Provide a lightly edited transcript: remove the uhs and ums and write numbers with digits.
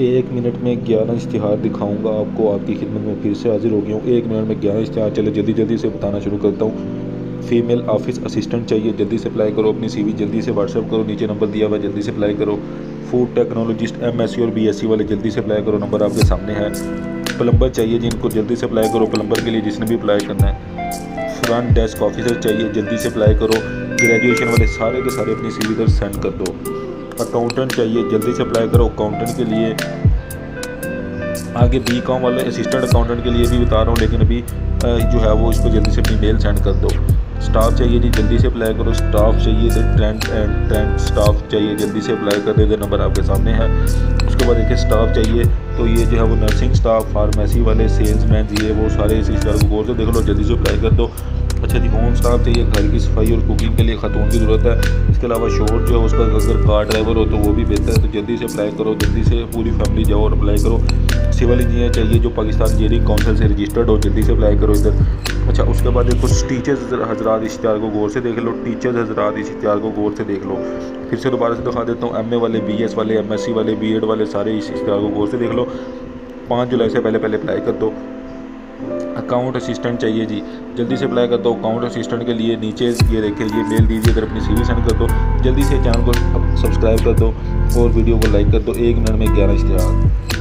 1 minute में 11 इश्तिहार दिखाऊंगा आपको। आपकी खिदमत में फिर से हाजिर हो गया हूँ। 1 मिनट में 11 इश्तिहार। चले जल्दी से बताना शुरू करता हूँ। फीमेल ऑफिस असिस्टेंट चाहिए, जल्दी से अप्लाई करो। अपनी सीवी जल्दी से व्हाट्सएप करो, नीचे नंबर दिया हुआ, जल्दी से अप्लाई करो। फूड टेक्नोलॉजिस्ट एमएससी और बीएससी वाले जल्दी से अप्लाई करो, नंबर आपके सामने है। प्लम्बर चाहिए जिनको, जल्दी से अप्लाई करो। प्लम्बर के लिए जिसने भी अप्लाई करना है। फ्रंट डेस्क ऑफिसर चाहिए, जल्दी से अप्लाई करो। ग्रेजुएशन वाले सारे के सारे अपनी सीवी इधर सेंड कर दो। अकाउंटेंट चाहिए, जल्दी से अप्लाई करो। अकाउंटेंट के लिए आगे बीकॉम वाले असिस्टेंट अकाउंटेंट के लिए भी बता रहा हूँ, लेकिन अभी जो है वो इसको जल्दी से अपनी मेल सेंड कर दो। स्टाफ चाहिए जी, जल्दी से अप्लाई करो। स्टाफ चाहिए, ट्रेंड स्टाफ चाहिए, जल्दी से अप्लाई कर दे। नंबर आपके सामने है। उसके बाद देखिए स्टाफ चाहिए तो ये जो है वो नर्सिंग स्टाफ, फार्मेसी वाले, सेल्समैन, ये वो सारे इसी स्टाफ को गौर से देख लो, जल्दी से अप्लाई कर दो। अच्छा जी, होम स्टाफ चाहिए, घर की सफाई और कुकिंग के लिए खातून की ज़रूरत है। इसके अलावा शोर जो है उसका अगर कार ड्राइवर हो तो वो भी बेहतर है, तो जल्दी से अप्लाई करो। जल्दी से पूरी फैमिली जाओ और अप्लाई करो। सिविल इंजीनियर चाहिए जो पाकिस्तान इंजीनियरिंग काउंसिल से रजिस्टर्ड हो, जल्दी से अप्लाई करो इधर। अच्छा, उसके बाद कुछ टीचर्स हजरात इश्तिहार को गौर से देख लो। टीचर्स हजरात इस इश्तिहार को गौर से देख लो। फिर से दोबारा से दिखा देता हूँ। एमए वाले, बीएस वाले, एमएससी वाले, बीएड वाले सारे इस इश्तिहार को गौर से देख लो। 5 जुलाई से पहले अप्लाई कर दो। अकाउंट असिस्टेंट चाहिए जी, जल्दी से अप्लाई कर दो। अकाउंट असिस्टेंट के लिए नीचे ये देखिए, ये मेल दीजिए, अगर अपनी सीवी सेंड कर दो। जल्दी से चैनल को सब्सक्राइब कर दो और वीडियो को लाइक कर दो। 1 मिनट में 11 इश्तिहार।